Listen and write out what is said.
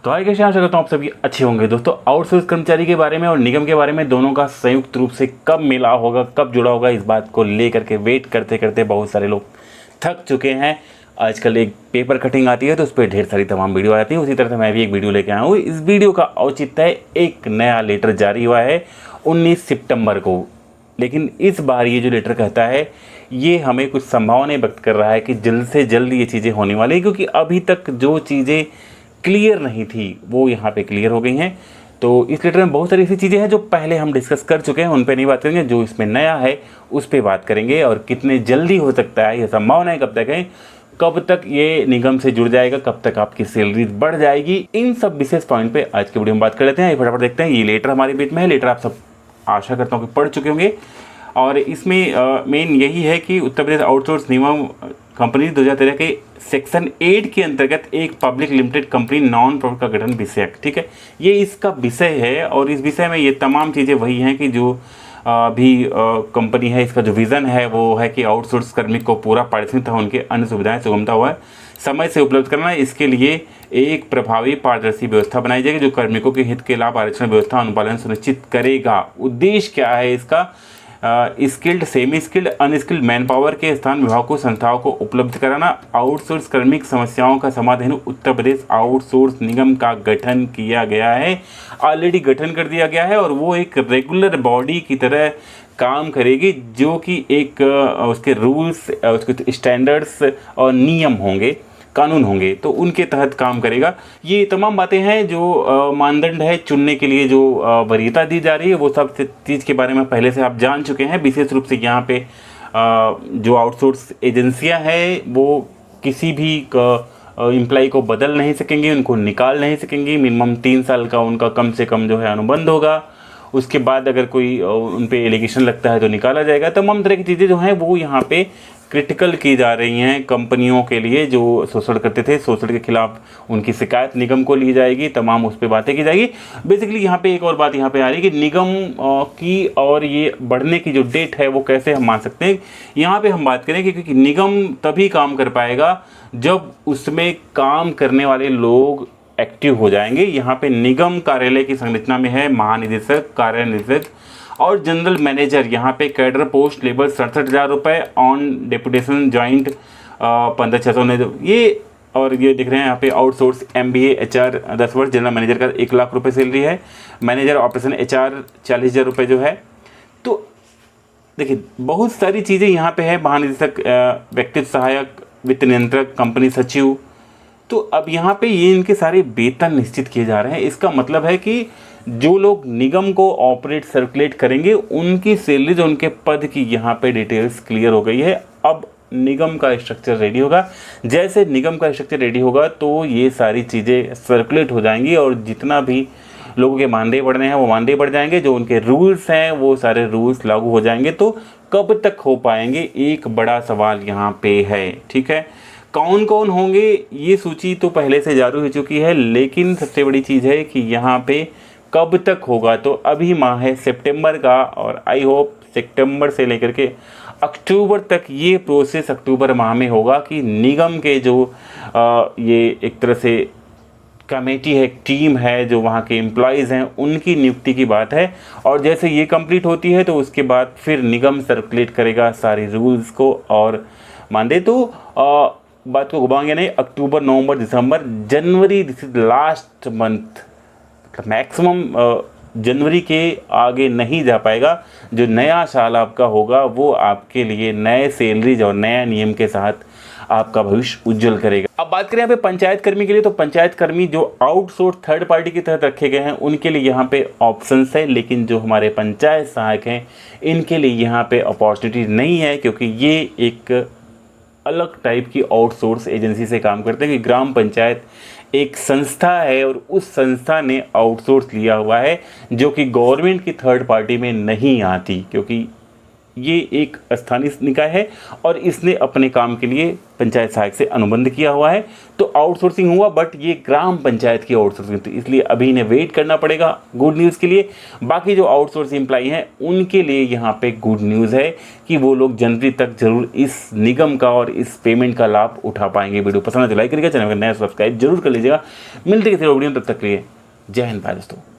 तो हाय, कैसे आशा करता हूँ आप सभी अच्छे होंगे। दोस्तों, आउटसोर्स कर्मचारी के बारे में और निगम के बारे में दोनों का संयुक्त रूप से कब मिला होगा, कब जुड़ा होगा, इस बात को लेकर के वेट करते करते बहुत सारे लोग थक चुके हैं। आजकल एक पेपर कटिंग आती है तो उस पर ढेर सारी तमाम वीडियो आती है। उसी तरह से मैं भी एक वीडियो लेके आया हूँ। इस वीडियो का औचित्य है, एक नया लेटर जारी हुआ है 19 सितंबर को। लेकिन इस बार ये जो लेटर कहता है, ये हमें कुछ संभावनाएं व्यक्त कर रहा है कि जल्द से जल्द ये चीज़ें होने वाली हैं, क्योंकि अभी तक जो चीज़ें क्लियर नहीं थी वो यहाँ पे क्लियर हो गई हैं। तो इस लेटर में बहुत सारी ऐसी चीज़ें हैं जो पहले हम डिस्कस कर चुके हैं, उन पे नहीं बात करेंगे। जो इसमें नया है उस पर बात करेंगे, और कितने जल्दी हो सकता है, ये संभावनाएं कब तक है, कब तक ये निगम से जुड़ जाएगा, कब तक आपकी सैलरी बढ़ जाएगी, इन सब विशेष पॉइंट पे आज के वीडियो में बात कर लेते हैं। फटाफट देखते हैं। ये लेटर हमारे बीच में है। लेटर आप सब आशा करता हूँ कि पढ़ चुके होंगे, और इसमें मेन यही है कि उत्तर प्रदेश आउटसोर्स निगम कंपनी 2013 के सेक्शन 8 के अंतर्गत एक public limited company non profit का गठन विषय, ठीक है, ये इसका विषय है। और इस विषय में ये तमाम चीज़ें वही हैं कि जो भी कंपनी है, इसका जो विज़न है वो है कि आउटसोर्स कार्मिक को पूरा पारिश्रमिक तथा उनके अन्य सुविधाएं सुगमता हुआ समय से उपलब्ध करना है। इसके लिए एक प्रभावी पारदर्शी व्यवस्था बनाई जाएगी जो कार्मिकों के हित के लाभ आरक्षण व्यवस्था अनुपालन सुनिश्चित करेगा। उद्देश्य क्या है इसका? Skilled, semi skilled, unskilled man power के स्थान विभागों संस्थाओं को उपलब्ध कराना। आउटसोर्स कार्मिक समस्याओं का समाधान उत्तर प्रदेश आउटसोर्स निगम का गठन किया गया है, ऑलरेडी गठन कर दिया गया है, और वो एक रेगुलर बॉडी की तरह काम करेगी, जो कि एक उसके रूल्स, उसके स्टैंडर्ड्स और नियम होंगे, कानून होंगे, तो उनके तहत काम करेगा। ये तमाम बातें हैं जो मानदंड है चुनने के लिए, जो वरीयता दी जा रही है, वो सब चीज़ के बारे में पहले से आप जान चुके हैं। विशेष रूप से यहाँ पे जो आउटसोर्स एजेंसियां हैं वो किसी भी एम्प्लॉय को बदल नहीं सकेंगी, उनको निकाल नहीं सकेंगी। मिनिमम 3 साल का उनका कम से कम जो है अनुबंध होगा। उसके बाद अगर कोई उन पे एलिगेशन लगता है तो निकाला जाएगा। तमाम तरह की चीज़ें जो हैं वो यहाँ पे क्रिटिकल की जा रही हैं कंपनियों के लिए जो शोषण करते थे। शोषण के खिलाफ उनकी शिकायत निगम को ली जाएगी, तमाम उस पर बातें की जाएगी। बेसिकली यहाँ पे एक और बात यहाँ पे आ रही है कि निगम की और ये बढ़ने की जो डेट है वो कैसे हम मान सकते हैं। यहाँ पे हम बात करें कि क्योंकि निगम तभी काम कर पाएगा जब उसमें काम करने वाले लोग एक्टिव हो जाएंगे। यहाँ पे निगम कार्यालय की संरचना में है महानिदेशक, कार्यानिदेशक और जनरल मैनेजर। यहाँ पे कैडर पोस्ट लेवल 67,000 रुपये, ऑन डेपुटेशन ज्वाइंट 15,600 ये, और ये दिख रहे हैं यहाँ पे आउटसोर्स MBA HR 10 वर्ष, जनरल मैनेजर का 1 लाख रुपये सैलरी है, मैनेजर ऑपरेशन HR 40,000 रुपये जो है। तो देखिए बहुत सारी चीज़ें यहाँ पे है। महानिदेशक, व्यक्तित्व सहायक, वित्त नियंत्रक, कंपनी सचिव। तो अब यहाँ पे ये इनके सारे वेतन निश्चित किए जा रहे हैं। इसका मतलब है कि जो लोग निगम को ऑपरेट सर्कुलेट करेंगे उनकी सैलरीज, उनके पद की यहाँ पे डिटेल्स क्लियर हो गई है। अब निगम का स्ट्रक्चर रेडी होगा। जैसे निगम का स्ट्रक्चर रेडी होगा तो ये सारी चीज़ें सर्कुलेट हो जाएंगी, और जितना भी लोगों के मानदेय बढ़ने हैं वो मानदेय बढ़ जाएंगे, जो उनके रूल्स हैं वो सारे रूल्स लागू हो जाएंगे। तो कब तक हो पाएंगे, एक बड़ा सवाल यहाँ पे है, ठीक है। कौन कौन होंगे ये सूची तो पहले से जारी हो चुकी है, लेकिन सबसे बड़ी चीज़ है कि यहाँ पे कब तक होगा। तो अभी माह है सितंबर का, और आई होप सितंबर से लेकर के अक्टूबर तक ये प्रोसेस अक्टूबर माह में होगा कि निगम के जो ये एक तरह से कमेटी है, एक टीम है, जो वहाँ के एम्प्लॉयज़ हैं, उनकी नियुक्ति की बात है। और जैसे ये कंप्लीट होती है तो उसके बाद फिर निगम सर्कुलेट करेगा सारे रूल्स को और मानदेय। तो बात को घुमाएंगे नहीं, अक्टूबर, नवंबर, दिसंबर, जनवरी, this is last month, maximum जनवरी के आगे नहीं जा पाएगा। जो नया साल आपका होगा वो आपके लिए नए सैलरीज और नया नियम के साथ आपका भविष्य उज्जवल करेगा। अब बात करें यहाँ पे पंचायत कर्मी के लिए, तो पंचायत कर्मी जो आउटसोर्स थर्ड पार्टी के तहत रखे गए हैं उनके लिए यहाँ पे ऑप्शंस है, लेकिन जो हमारे पंचायत सहायक हैं इनके लिए यहाँ पे अपॉर्चुनिटी नहीं है, क्योंकि ये एक अलग टाइप की आउटसोर्स एजेंसी से काम करते हैं कि ग्राम पंचायत एक संस्था है और उस संस्था ने आउटसोर्स लिया हुआ है, जो कि गवर्नमेंट की थर्ड पार्टी में नहीं आती, क्योंकि ये एक स्थानीय निकाय है और इसने अपने काम के लिए पंचायत सहायक से अनुबंध किया हुआ है। तो आउटसोर्सिंग हुआ, बट ये ग्राम पंचायत की आउटसोर्सिंग थी, इसलिए अभी इन्हें वेट करना पड़ेगा गुड न्यूज़ के लिए। बाकी जो आउटसोर्स एम्प्लॉई हैं उनके लिए यहाँ पे गुड न्यूज़ है कि वो लोग जनवरी तक जरूर इस निगम का और इस पेमेंट का लाभ उठा पाएंगे। वीडियो पसंद है तो लाइक करिएगा, चैनल को नया सब्सक्राइब जरूर कर लीजिएगा। मिलते किसी वीडियो में, तब तक के लिए जय हिंद भाई दोस्तों।